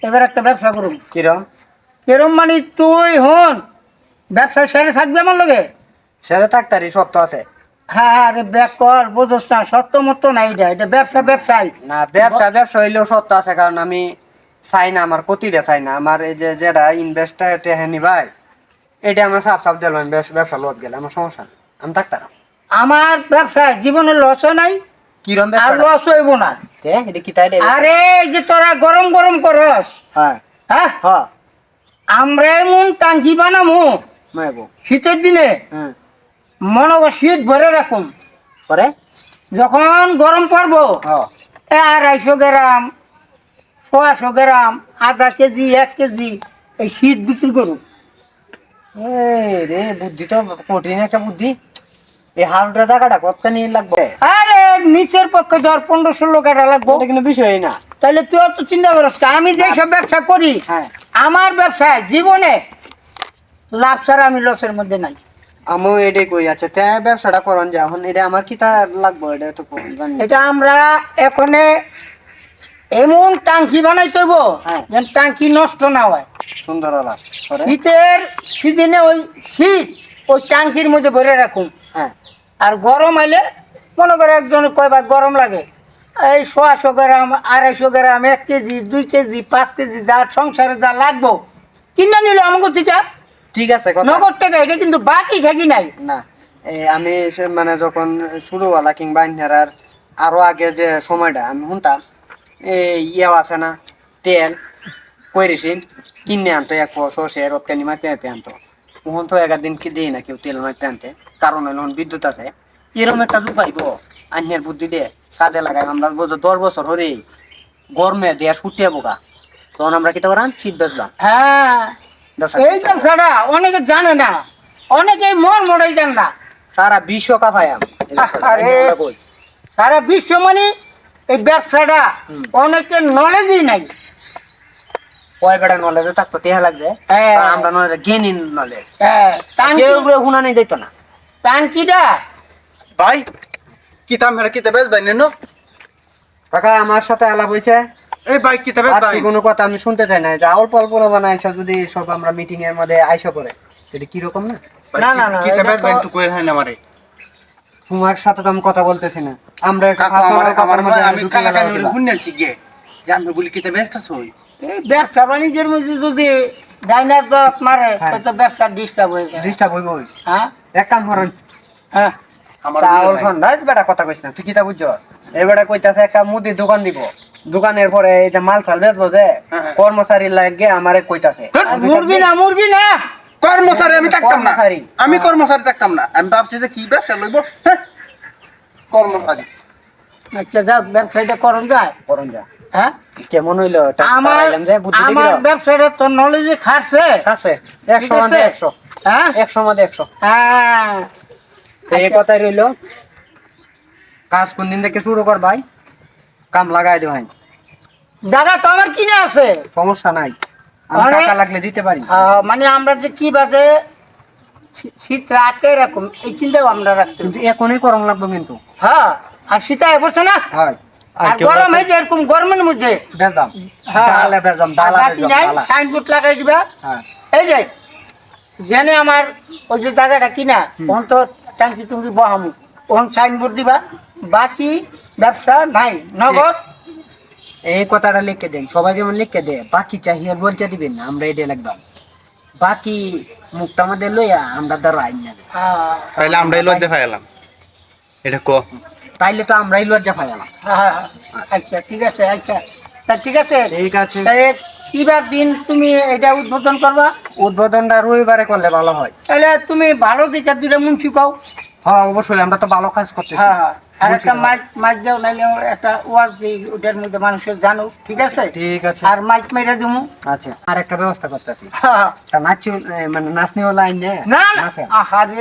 এবার একটা ব্যবসা করুন। কিরম? কিরম মানে তুই হন ব্যবসা সেরে থাকবে আমার লগে। সেরে থাকতারি সত্য আছে। হ্যাঁ আরে ব্যাক কর, বোঝস না, সত্য মতো না, এটা ব্যবসা ব্যবসায়ী না, ব্যবসা হইলেও সত্য আছে, কারণ আমি চাই না আমার ক্ষতিটা চাই না। আমার এই যে যেটা ইনভেস্টার টেহানি ভাই, এটা আমার সাফ দিলাম, ব্যবসা লস গেলে আমার সমস্যা নেই, আমি থাকতাম। আমার ব্যবসায় জীবনে লসও নাই, কিরম আর ব্যবসা? লস হইব না। এটা কি তাই? আরে এই যে তোরা গরম গরম করস, হ্যাঁ হ্যাঁ হ্যাঁ আমরা এমন টাঙ্কি বানামু মাগো। শীতের দিনে, হ্যাঁ মনে কর শীত ভরে রাখুন, পরে যখন গরম পড়বো হ্যাঁ 250 গ্রাম 100 গ্রাম আধা কেজি 1 কেজি এই শীত বিক্রি করুন। এই রে, বুদ্ধি তো কঠিন একটা বুদ্ধি। এই হারুটা জায়গাটা কত নিয়ে লাগবে? আরে নিচের পক্ষে ধর 15-16 টাকা লাগবো। এটা কিন্তু বিষয়ই না। তাহলে তুই অত চিন্তা করিস না। আমি যে সব ব্যবসা করি, হ্যাঁ। আমার ব্যবসায় জীবনে লাভ ছাড়া আমি লসের মধ্যে নাই। আমিও এটাই কই। আচ্ছা, তে ব্যবসাটা করন যে এখন এটা আমার কি তা লাগবে, এটা তো জানি। এটা আমরা এখনে এমন টাঙ্কি বানাইতে হইব হ্যাঁ। যেন টাঙ্কি নষ্ট না হয়। সুন্দর আলাপ। পরে? শীতের সিজনে ওই শীত ওই টাঙ্কির মধ্যে ভরে রাখুন। হ্যাঁ আর গরম আইলে মনে করে একজন কয়বার গরম লাগে, এই 100 গ্রাম 250 গ্রাম 1 কেজি 2 কেজি 5 কেজি যা সংসারে যা লাগবো কিনা নিল আমাকে থেকে ঠিক আছে, কথা নগদ টাকা। এটা কিন্তু বাকি থাকি নাই। না। আমি মানে যখন শুরুওয়ালা কিংবা ইনহারার আরো আগে যে সময়টা আমি শুনতাম, এই ইয়েও আছে না, তেল কইরেছিন কিনে আনতো 1 বছর সে রৎকানি মাইতে আনতো। তখন তো 11 দিন কি দেই না কেউ তেল মাইতে আনতে, কারণ হলো বিদ্যুৎ আছে। এরকম একটা যুগ পাইব, আন্যের বুদ্ধি দিয়ে কাজে লাগাই। আমরা 10 বছর হরে গরমে দেয়া ছুটিয়ে বোকা, তখন আমরা কি করাম, শীত বেচলাম। হ্যাঁ, এই ব্যবসাটা অনেকে জানে না, অনেকে মরাই জান না। সারা বিশ্ব কাঁপায়াম। আরে সারা বিশ্ব মানে এই ব্যবসাটা অনেকের নলেজই নাই। কয় বেটা নলেজে থাকতো, টেহা লাগবে। হ্যাঁ। আর আমরা নলেজ গেইন নলেজ হ্যাঁ, কেউ হুনা নেই যাইতো না। টাঙ্কিটা ভাই কিতাব মেরে কিতাব ভাই নেন। কাকা আমার সাথে আলাপ হয়েছে, এই ভাই কিতাব আর ভাই কি কোনো কথা আমি শুনতে চাই না। যে অল্প অল্প বানাইছে, যদি সব আমরা মিটিং এর মধ্যে আইসা পড়ে, এটা কিরকম না? না, না, না, কিতাব এটা তো- ভাই একটু কই হয় না আমারে। তোমার সাথে তো আমি কথা বলতেছি না, আমরা একটা কাকা ফাঁকা আমার কথার আমার মধ্যে আমি ঢুকে কাকা গেলাম কানি কিবা। শুনেছি গে যে আমি বলি কিতাব ব্যস্ত হই। এই ব্যবসা বাণিজ্যের মধ্যে যদি ডাইনার দত মারে হ্যাঁ। তো ব্যবসা ডিস্টার্ব হয়ে যায়। ডিস্টার্ব হইব ওই। হ্যাঁ এক কাম করেন, হ্যাঁ আমার তাহলে শোন ভাই, বেটা কথা কইস না, তুই কিতা বুঝছ? এই বেটা কইতাছে একটা মুদির দোকান দিব, দোকানের পরে এই যে মাল চাল বেচবো যে, হ্যাঁ। কর্মচারী লাগে আমারে কইতাছে। আর মুরগি না কর্মচারী আমি থাকতাম না, কর্মচারী। আমি কর্মচারী থাকতাম না। আমি ভাবছি যে কি ব্যবসা লইব, কর্মচারী। আচ্ছা যাক, ব্যবসাটা করুন যায়। করুন যা। হ্যাঁ কেমন হইলো? আমার যে বুদ্ধি আমার ব্যবসাটা তো নলেজে খাটছে। আছে ঠিক 100 আছে? 100 হ্যাঁ 100 মধ্যে 100। হ্যাঁ তো এই কথাই রইলো, কাজ কোন দিন থেকে শুরু কর ভাই, কাম লাগাই দে ভাই, জায়গা তো আমার কিনে আছে। সমস্যা নাই, আমি অনেক- টাকা লাগলে দিতে পারি। মানে আমরা যে কি বাজে শীত আটকে এরকম এই চিন্তা আমরা রাখতে কিন্তু এখনই করম লাগবে কিন্তু। হ্যাঁ, আর শীত বসছে না, হয় আর গরম হয়েছে এরকম গরমের মধ্যে। বেজাম, হ্যাঁ। ডালে বেজাম, আর ডালা বাকি বেজাম, নাই, ডালা। সাইনবোর্ড লাগাই দিবা। হ্যাঁ এই যে জেনে আমার ওই যে জায়গাটা কিনা ওখান তো ট্যাঙ্কি টুঙ্কি বহামু, ওখান সাইনবোর্ড দিবা। বাকি ব্যবসা নাই, নগদ। এই কথাটা লিখে দেন, সবাই যেমন লিখে দেয়, বাকি চাহিয়ে বলতে দিবেন না, আমরা এটা লিখবাম। বাকি মুখটা আমাদের লইয়া আমরা ধরো আইন না দেব। হ্যাঁ তাইলে আমরাই লজ্জা পাইলাম, এটা ক। তাইলে তো আমরাই লজ্জা পাইলাম। হ্যাঁ, আচ্ছা ঠিক আছে, আচ্ছা তা ঠিক আছে। ঠিক আছে, তাহলে কিবার দিন তুমি এটা উদ্বোধন করবা? উদ্বোধনটা রবিবারে করলে ভালো হয়। তাহলে তুমি ভালো দিকে দুটা মুন্সি কও। হ্যাঁ অবশ্যই, আমরা তো ভালো কাজ করতেছি। হ্যাঁ, আর একটা মুন্সি মাইক মাইক দাও, নাইলে একটা ওয়াজ দিই, ওটার মধ্যে মানুষের জানুক, ঠিক আছে? ঠিক আছে, আর মাইক মেরে দিমু। আচ্ছা আর একটা ব্যবস্থা করতেছি, হ্যাঁ। নাচি মানে নাচনি লাইন না না, আহারে